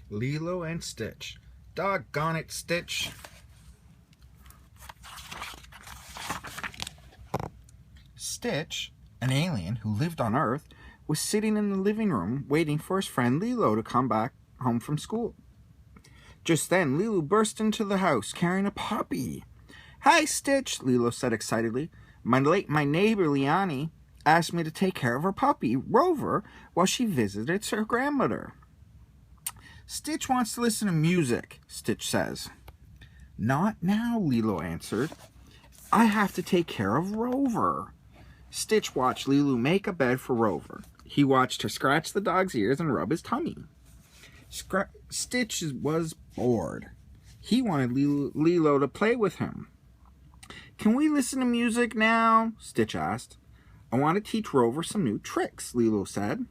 Lilo and Stitch. Doggone it, Stitch. Stitch, an alien who lived on Earth, was sitting in the living room waiting for his friend Lilo to come back home from school. Just then, Lilo burst into the house carrying a puppy. "Hi, Stitch," Lilo said excitedly. My neighbor Liani asked me to take care of her puppy, Rover, while she visited her grandmother. "Stitch wants to listen to music," Stitch says. "Not now," Lilo answered. "I have to take care of Rover." Stitch watched Lilo make a bed for Rover. He watched her scratch the dog's ears and rub his tummy. Stitch was bored. He wanted Lilo to play with him. "Can we listen to music now?" Stitch asked. "I want to teach Rover some new tricks," Lilo said.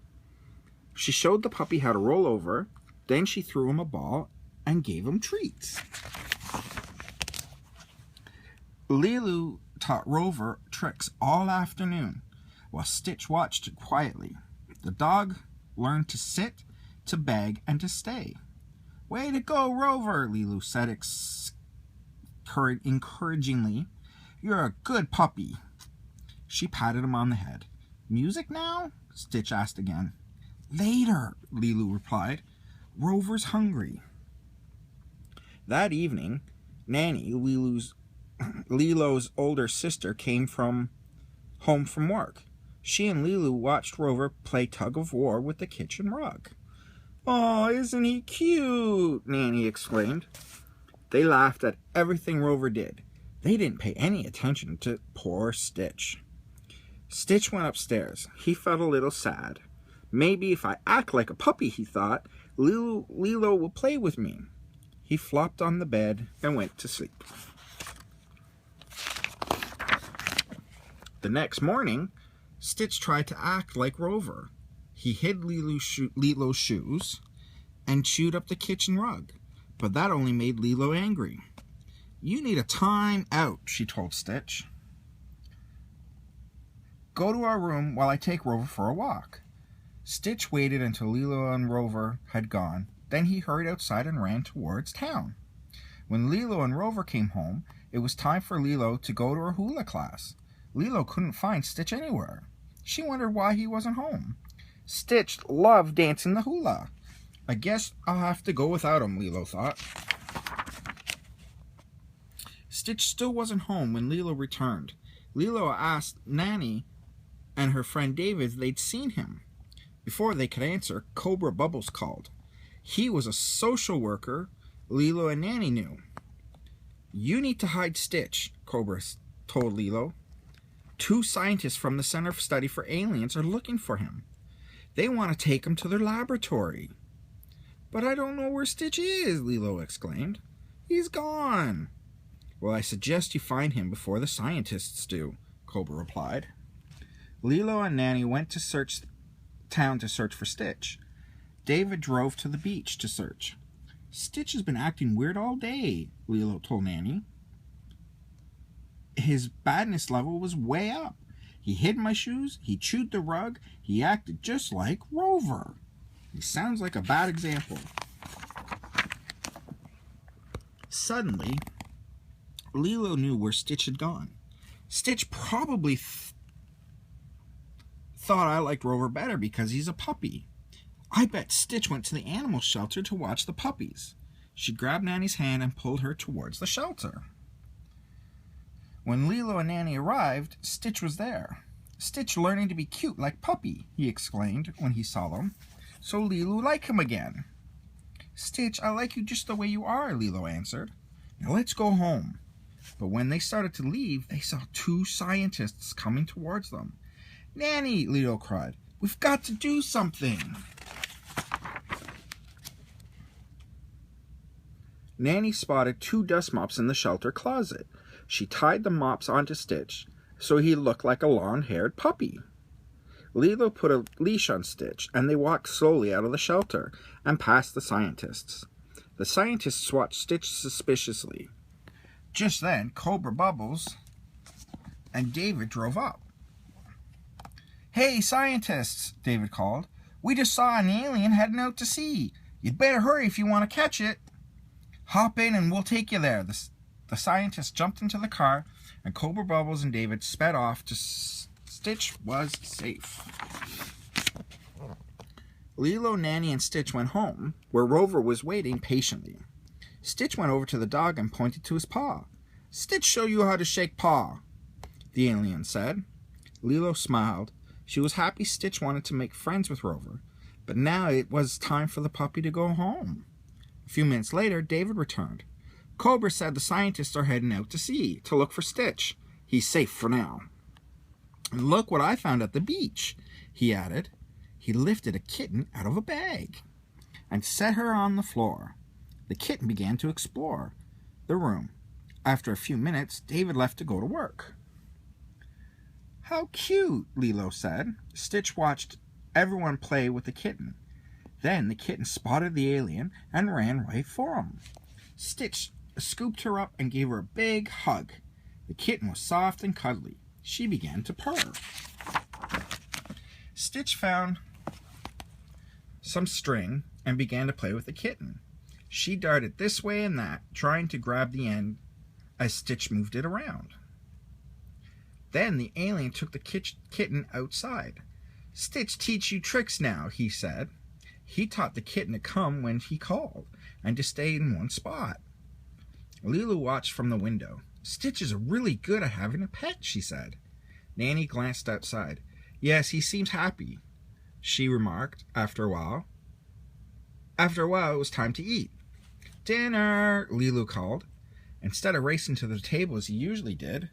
She showed the puppy how to roll over. Then she threw him a ball and gave him treats. Lilo taught Rover tricks all afternoon, while Stitch watched quietly. The dog learned to sit, to beg, and to stay. "Way to go, Rover," Lilo said encouragingly. "You're a good puppy." She patted him on the head. "Music now?" Stitch asked again. "Later," Lilo replied. "Rover's hungry." That evening, Nanny, Lilo's older sister, came home from work. She and Lilo watched Rover play tug-of-war with the kitchen rug. "Oh, isn't he cute?" Nanny exclaimed. They laughed at everything Rover did. They didn't pay any attention to poor Stitch. Stitch went upstairs. He felt a little sad. "Maybe if I act like a puppy," he thought, Lilo will play with me." He flopped on the bed and went to sleep. The next morning, Stitch tried to act like Rover. He hid Lilo's shoes and chewed up the kitchen rug, but that only made Lilo angry. "You need a time out," she told Stitch. "Go to our room while I take Rover for a walk." Stitch waited until Lilo and Rover had gone. Then he hurried outside and ran towards town. When Lilo and Rover came home, it was time for Lilo to go to her hula class. Lilo couldn't find Stitch anywhere. She wondered why he wasn't home. Stitch loved dancing the hula. "I guess I'll have to go without him," Lilo thought. Stitch still wasn't home when Lilo returned. Lilo asked Nanny and her friend David if they'd seen him. Before they could answer, Cobra Bubbles called. He was a social worker Lilo and Nanny knew. "You need to hide Stitch," Cobra told Lilo. "Two scientists from the Center for Study for Aliens are looking for him. They want to take him to their laboratory." "But I don't know where Stitch is," Lilo exclaimed. "He's gone." "Well, I suggest you find him before the scientists do," Cobra replied. Lilo and Nanny went to town to search for Stitch. David drove to the beach to search. "Stitch has been acting weird all day," Lilo told Nanny. "His badness level was way up. He hid my shoes, he chewed the rug, he acted just like Rover. He sounds like a bad example." Suddenly, Lilo knew where Stitch had gone. Stitch probably thought I liked Rover better because he's a puppy. I bet Stitch went to the animal shelter to watch the puppies. She grabbed Nanny's hand and pulled her towards the shelter. When Lilo and Nanny arrived, Stitch was there. "Stitch learning to be cute like Puppy," he exclaimed when he saw them. "So Lilo liked him again." "Stitch, I like you just the way you are," Lilo answered. "Now let's go home." But when they started to leave, they saw two scientists coming towards them. "Nanny," Lilo cried, "we've got to do something." Nanny spotted two dust mops in the shelter closet. She tied the mops onto Stitch so he looked like a long-haired puppy. Lilo put a leash on Stitch, and they walked slowly out of the shelter and past the scientists. The scientists watched Stitch suspiciously. Just then, Cobra Bubbles and David drove up. "Hey, scientists," David called. "We just saw an alien heading out to sea. You'd better hurry if you want to catch it. Hop in and we'll take you there. The scientist jumped into the car, and Cobra Bubbles and David sped off to Stitch was safe. Lilo, Nanny, and Stitch went home, where Rover was waiting patiently. Stitch went over to the dog and pointed to his paw. "Stitch show you how to shake paw," the alien said. Lilo smiled. She was happy Stitch wanted to make friends with Rover, but now it was time for the puppy to go home. A few minutes later, David returned. Cobra said the scientists are heading out to sea to look for Stitch. He's safe for now. "And look what I found at the beach," he added. He lifted a kitten out of a bag and set her on the floor. The kitten began to explore the room. After a few minutes, David left to go to work. "How cute," Lilo said. Stitch watched everyone play with the kitten. Then the kitten spotted the alien and ran right for him. Stitch scooped her up and gave her a big hug. The kitten was soft and cuddly. She began to purr. Stitch found some string and began to play with the kitten. She darted this way and that, trying to grab the end as Stitch moved it around. Then the alien took the kitten outside. "Stitch teach you tricks now," he said. He taught the kitten to come when he called and to stay in one spot. Lilo watched from the window. "Stitch is really good at having a pet," she said. Nanny glanced outside. "Yes, he seems happy," she remarked after a while. After a while, it was time to eat. "Dinner," Lilo called. Instead of racing to the table as he usually did,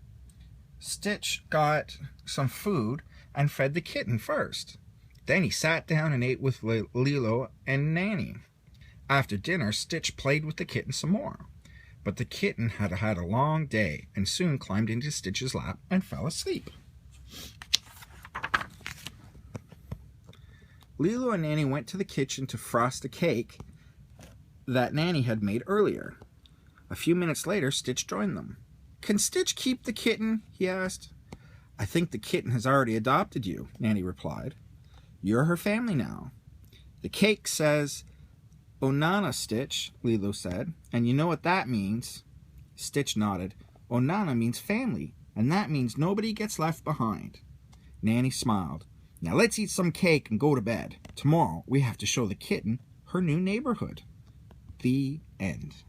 Stitch got some food and fed the kitten first. Then he sat down and ate with Lilo and Nanny. After dinner, Stitch played with the kitten some more. But the kitten had had a long day and soon climbed into Stitch's lap and fell asleep. Lilo and Nanny went to the kitchen to frost a cake that Nanny had made earlier. A few minutes later, Stitch joined them. "Can Stitch keep the kitten?" he asked. "I think the kitten has already adopted you," Nanny replied. "You're her family now." "The cake says, 'Onana, Stitch,'" Lilo said. "And you know what that means?" Stitch nodded. "Onana means family, and that means nobody gets left behind." Nanny smiled. "Now let's eat some cake and go to bed. Tomorrow we have to show the kitten her new neighborhood." The end.